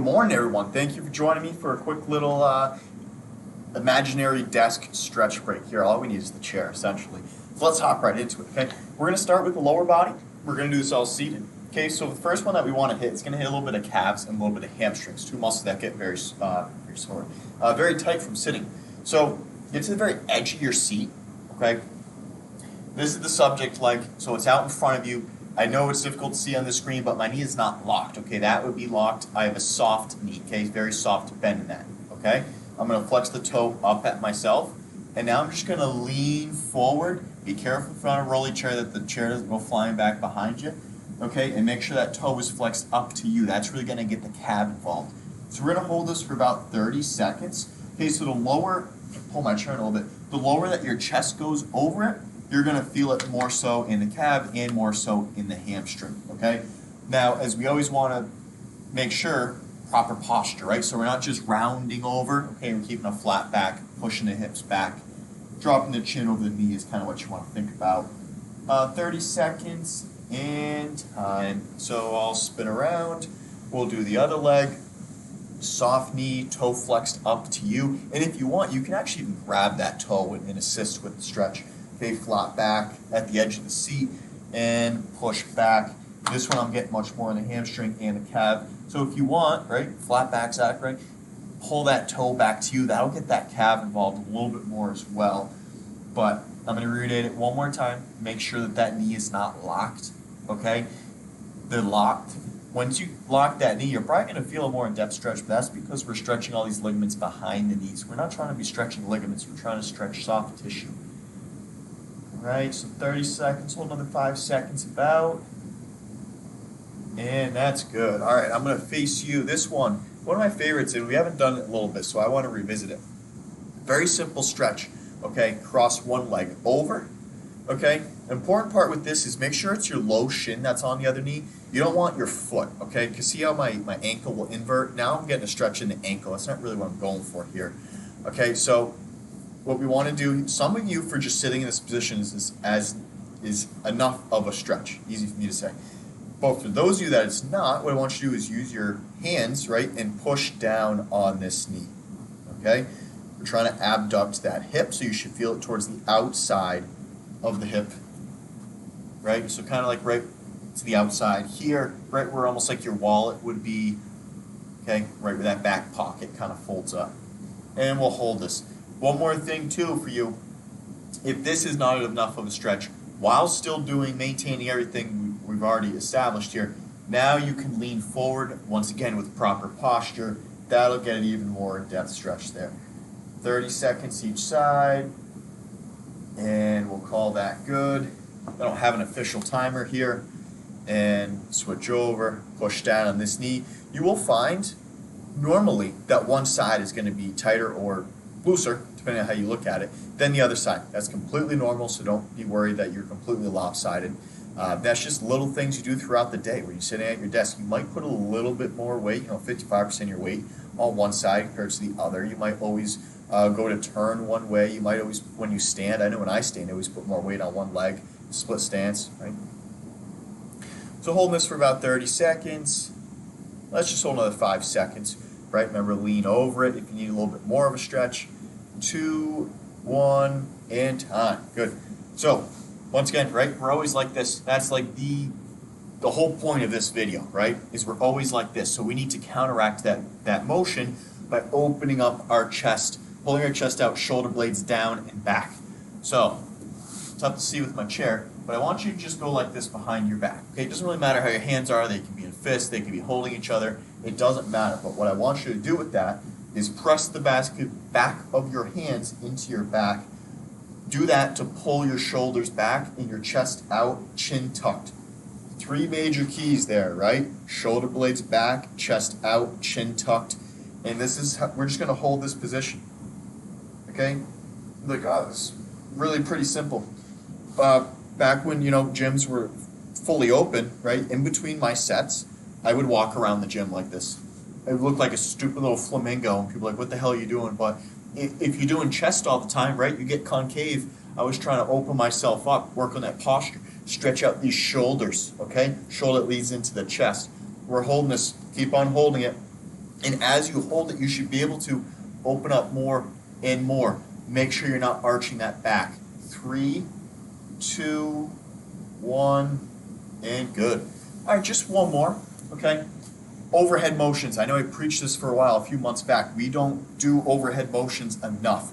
Good morning, everyone. Thank you for joining me for a quick little imaginary desk stretch break here. All we need is the chair, essentially. So let's hop right into it, okay? We're going to start with the lower body. We're going to do this all seated. Okay, so the first one that we want to hit is going to hit a little bit of calves and a little bit of hamstrings, two muscles that get very sore, very tight from sitting. So get to the very edge of your seat, okay? This is the subject leg, so it's out in front of you. I know it's difficult to see on the screen, but my knee is not locked, okay? That would be locked. I have a soft knee, okay? Very soft bend in that, okay? I'm going to flex the toe up at myself, and now I'm just going to lean forward. Be careful if you're on a rolly chair that the chair doesn't go flying back behind you, okay? And make sure that toe is flexed up to you. That's really going to get the calf involved. So we're going to hold this for about 30 seconds. Okay, so the lower, pull my chair in a little bit, the lower that your chest goes over it, you're going to feel it more so in the calf and more so in the hamstring, okay? Now, as we always want to make sure, proper posture, right? So we're not just rounding over, okay? We're keeping a flat back, pushing the hips back, dropping the chin over the knee is kind of what you want to think about. 30 seconds and time. So I'll spin around. We'll do the other leg. Soft knee, toe flexed up to you. And if you want, you can actually even grab that toe and assist with the stretch. Okay, flat back at the edge of the seat and push back. This one I'm getting much more in the hamstring and the calf. So if you want, right, flat back, Zach, right, pull that toe back to you. That'll get that calf involved a little bit more as well. But I'm going to reiterate it one more time. Make sure that that knee is not locked, okay? They're locked. Once you lock that knee, you're probably going to feel a more in-depth stretch, but that's because we're stretching all these ligaments behind the knees. We're not trying to be stretching ligaments. We're trying to stretch soft tissue. Right, so 30 seconds, hold another 5 seconds about. And that's good. All right, I'm going to face you. This one of my favorites, and we haven't done it a little bit, so I want to revisit it. Very simple stretch, okay? Cross one leg over, okay? Important part with this is make sure it's your low shin that's on the other knee. You don't want your foot, okay? Because see how my ankle will invert? Now I'm getting a stretch in the ankle. That's not really what I'm going for here. Okay, so what we want to do, some of you for just sitting in this position is enough of a stretch. Easy for me to say. But for those of you that it's not, what I want you to do is use your hands, right, and push down on this knee. Okay? We're trying to abduct that hip, so you should feel it towards the outside of the hip. Right? So kind of like right to the outside here, right where almost like your wallet would be, okay, right where that back pocket kind of folds up. And we'll hold this. One more thing too for you, if this is not enough of a stretch, while still maintaining everything we've already established here, now you can lean forward, once again with proper posture. That'll get an even more in-depth stretch there. 30 seconds each side, and we'll call that good. I don't have an official timer here. And switch over, push down on this knee. You will find normally that one side is going to be tighter or looser, depending on how you look at it, than the other side. That's completely normal, so don't be worried that you're completely lopsided. That's just little things you do throughout the day. When you're sitting at your desk, you might put a little bit more weight, 55% of your weight on one side compared to the other. You might always go to turn one way. You might always, when you stand, I know when I stand, I always put more weight on one leg, split stance, right? So holding this for about 30 seconds. Let's just hold another 5 seconds, right? Remember, lean over it if you need a little bit more of a stretch. 2, 1, and time. Good. So, once again, right, we're always like this. That's like the whole point of this video, right, is we're always like this. So we need to counteract that motion by opening up our chest, pulling our chest out, shoulder blades down and back. So, tough to see with my chair, but I want you to just go like this behind your back. Okay, it doesn't really matter how your hands are. They can be in fists. They can be holding each other. It doesn't matter. But what I want you to do with that is press the back of your hands into your back. Do that to pull your shoulders back and your chest out, chin tucked. 3 major keys there, right? Shoulder blades back, chest out, chin tucked. And this is how, we're just going to hold this position. Okay? Like, oh, this is really pretty simple. Back when, gyms were fully open, right, in between my sets, I would walk around the gym like this. It would look like a stupid little flamingo, and people are like, what the hell are you doing? But if you're doing chest all the time, right, you get concave. I was trying to open myself up, work on that posture, stretch out these shoulders, okay? Shoulder leads into the chest. We're holding this, keep on holding it. And as you hold it, you should be able to open up more and more. Make sure you're not arching that back. 3, 2, 1, and good. All right, just one more, okay? Overhead motions. I know I preached this for a while, a few months back. We don't do overhead motions enough.